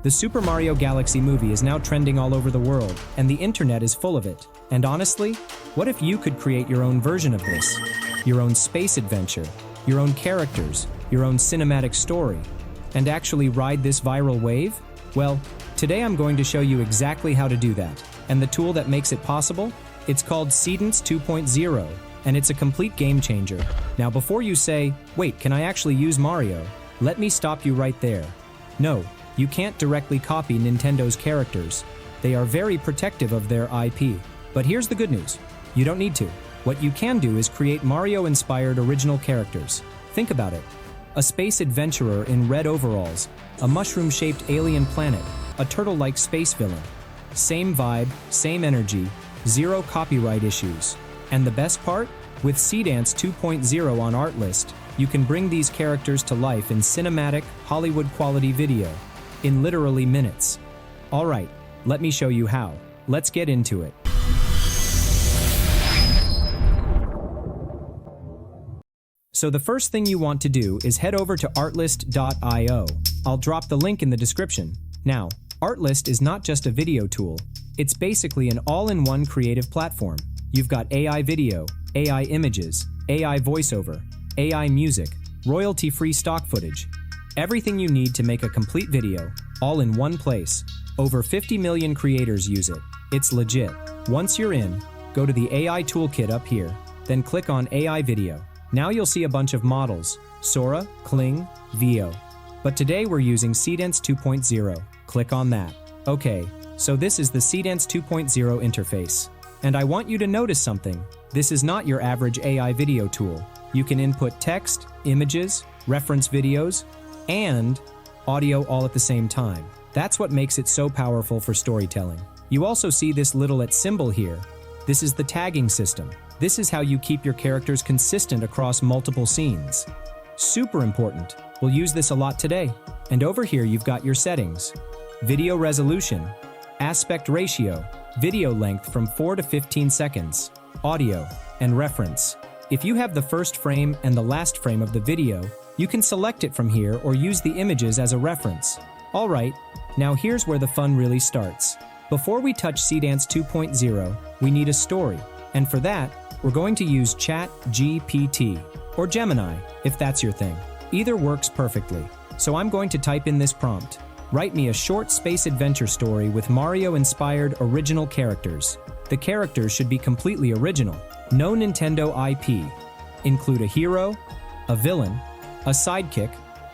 The Super Mario Galaxy movie is now trending all over the world, and the internet is full of it. And honestly, what if you could create your own version of this? Your own space adventure, your own characters, your own cinematic story, and actually ride this viral wave? Well, today I'm going to show you exactly how to do that. And the tool that makes it possible? It's called Seedance 2.0, and it's a complete game changer. Now before you say, wait, can I actually use Mario? Let me stop you right there. No, you can't directly copy Nintendo's characters. They are very protective of their IP. But here's the good news. You don't need to. What you can do is create Mario-inspired original characters. Think about it. A space adventurer in red overalls, a mushroom-shaped alien planet, a turtle-like space villain. Same vibe, same energy, zero copyright issues. And the best part? With Seedance 2.0 on Artlist, you can bring these characters to life in cinematic, Hollywood-quality video, in literally minutes. Alright, let me show you how. Let's get into it. So the first thing you want to do is head over to Artlist IO. I'll drop the link in the description. Now, Artlist is not just a video tool, it's basically an all-in-one creative platform. You've got AI video, AI images, AI voiceover, AI music, royalty-free stock footage. Everything you need to make a complete video, all in one place. Over 50 million creators use it. It's legit. Once you're in, go to the AI toolkit up here, then click on AI video. Now you'll see a bunch of models, Sora, Kling, Vio. But today we're using Seedance 2.0. Click on that. Okay, so this is the Seedance 2.0 interface. And I want you to notice something. This is not your average AI video tool. You can input text, images, reference videos, and audio all at the same time. That's what makes it so powerful for storytelling. You also see this little symbol here. This is the tagging system. This is how you keep your characters consistent across multiple scenes. Super important. We'll use this a lot today. And over here you've got your settings. Video resolution, aspect ratio, video length from 4 to 15 seconds, audio, and reference. If you have the first frame and the last frame of the video, you can select it from here or use the images as a reference. Alright, now here's where the fun really starts. Before we touch Seedance 2.0, we need a story. And for that, we're going to use ChatGPT, or Gemini, if that's your thing. Either works perfectly. So I'm going to type in this prompt. Write me a short space adventure story with Mario-inspired original characters. The characters should be completely original. No Nintendo IP. Include a hero, a villain, a sidekick,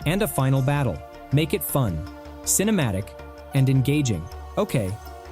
and a final battle. Make it fun, cinematic, and engaging. Okay,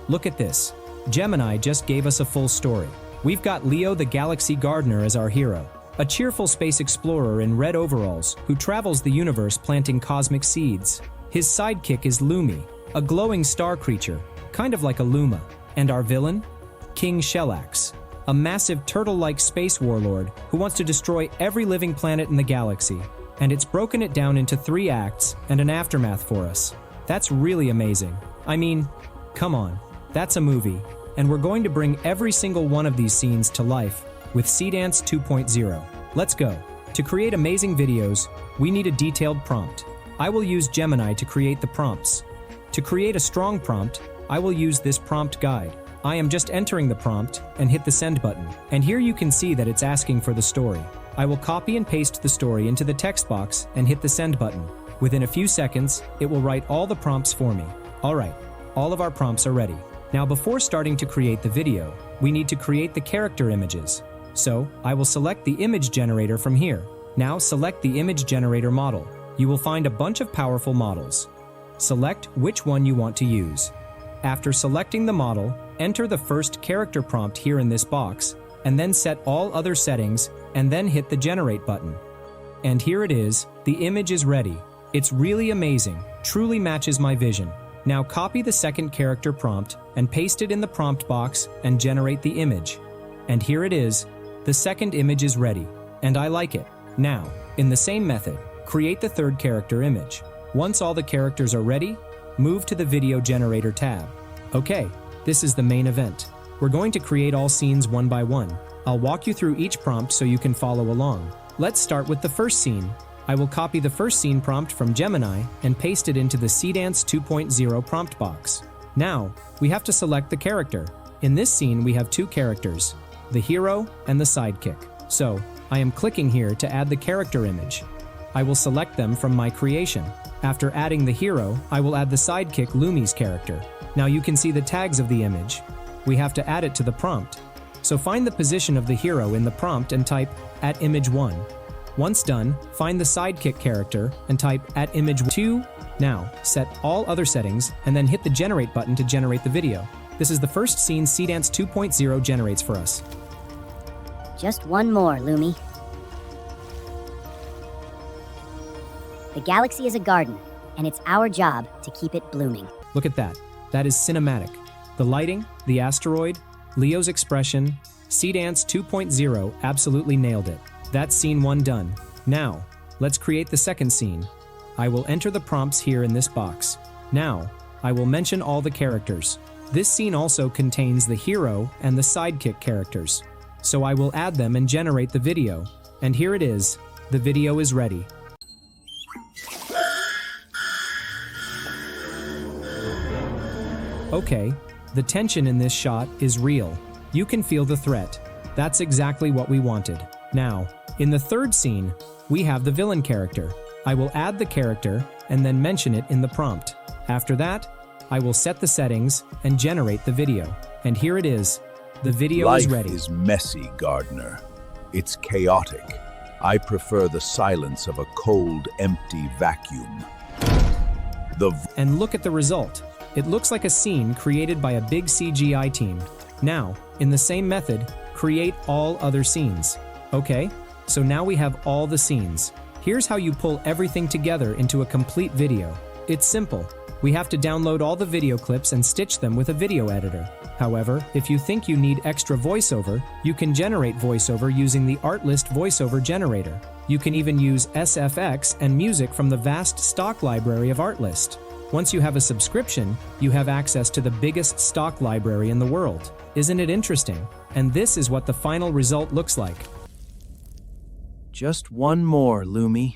look at this. Gemini just gave us a full story. We've got Leo the Galaxy Gardener as our hero, a cheerful space explorer in red overalls who travels the universe planting cosmic seeds. His sidekick is Lumi, a glowing star creature, kind of like a Luma. And our villain? King Shellax, a massive turtle-like space warlord who wants to destroy every living planet in the galaxy. And it's broken it down into 3 acts and an aftermath for us. That's really amazing. I mean, come on, that's a movie. And we're going to bring every single one of these scenes to life with Seedance 2.0. Let's go. To create amazing videos, we need a detailed prompt. I will use Gemini to create the prompts. To create a strong prompt, I will use this prompt guide. I am just entering the prompt and hit the send button. And here you can see that it's asking for the story. I will copy and paste the story into the text box and hit the send button. Within a few seconds, it will write all the prompts for me. Alright, all of our prompts are ready. Now before starting to create the video, we need to create the character images. So, I will select the image generator from here. Now select the image generator model. You will find a bunch of powerful models. Select which one you want to use. After selecting the model, enter the first character prompt here in this box, and then set all other settings, and then hit the generate button. And here it is, the image is ready. It's really amazing, truly matches my vision. Now copy the second character prompt and paste it in the prompt box and generate the image. And here it is, the second image is ready, and I like it. Now, in the same method, create the third character image. Once all the characters are ready, move to the video generator tab. Okay, this is the main event. We're going to create all scenes one by one. I'll walk you through each prompt so you can follow along. Let's start with the first scene. I will copy the first scene prompt from Gemini and paste it into the Seedance 2.0 prompt box. Now, we have to select the character. In this scene, we have two characters, the hero and the sidekick. So, I am clicking here to add the character image. I will select them from my creation. After adding the hero, I will add the sidekick Lumi's character. Now you can see the tags of the image. We have to add it to the prompt. So find the position of the hero in the prompt and type @image1. Once done, find the sidekick character and type @image2. Now, set all other settings and then hit the generate button to generate the video. This is the first scene Seedance 2.0 generates for us. Just one more, Lumi. The galaxy is a garden, and it's our job to keep it blooming. Look at that. That is cinematic. The lighting, the asteroid, Leo's expression, Seedance 2.0 absolutely nailed it. That's scene 1 done. Now, let's create the second scene. I will enter the prompts here in this box. Now, I will mention all the characters. This scene also contains the hero and the sidekick characters. So I will add them and generate the video. And here it is. The video is ready. Okay, the tension in this shot is real. You can feel the threat. That's exactly what we wanted. Now, in the third scene, we have the villain character. I will add the character and then mention it in the prompt. After that, I will set the settings and generate the video. And here it is. The video is ready. Life is messy, gardener. It's chaotic. I prefer the silence of a cold, empty vacuum. And look at the result. It looks like a scene created by a big CGI team. Now, in the same method, create all other scenes. Okay, so now we have all the scenes. Here's how you pull everything together into a complete video. It's simple. We have to download all the video clips and stitch them with a video editor. However, if you think you need extra voiceover, you can generate voiceover using the Artlist voiceover generator. You can even use SFX and music from the vast stock library of Artlist. Once you have a subscription, you have access to the biggest stock library in the world. Isn't it interesting? And this is what the final result looks like. Just one more, Lumi.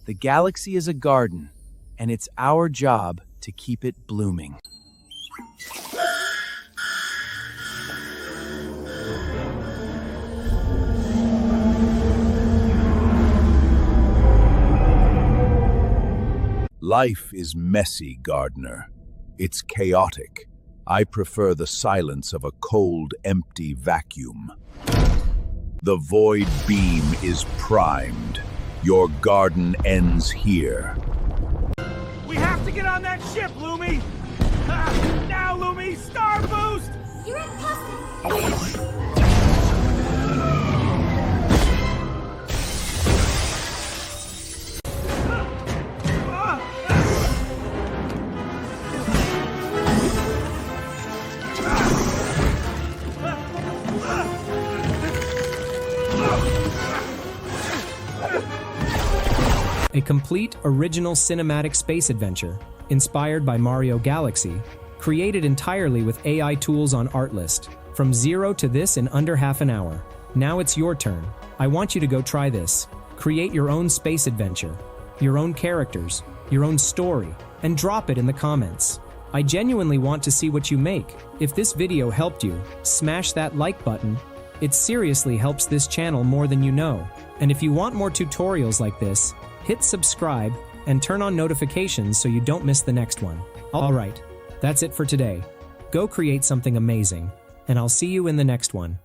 The galaxy is a garden, and it's our job to keep it blooming. Life is messy, gardener. It's chaotic. I prefer the silence of a cold, empty vacuum. The void beam is primed. Your garden ends here. We have to get on that ship, Lumi! Now, Lumi! Star boost! You're impossible! A complete, original cinematic space adventure, inspired by Mario Galaxy, created entirely with AI tools on Artlist, from zero to this in under half an hour. Now it's your turn. I want you to go try this. Create your own space adventure, your own characters, your own story, and drop it in the comments. I genuinely want to see what you make. If this video helped you, smash that like button. It seriously helps this channel more than you know. And if you want more tutorials like this, hit subscribe and turn on notifications so you don't miss the next one. Alright, that's it for today. Go create something amazing, and I'll see you in the next one.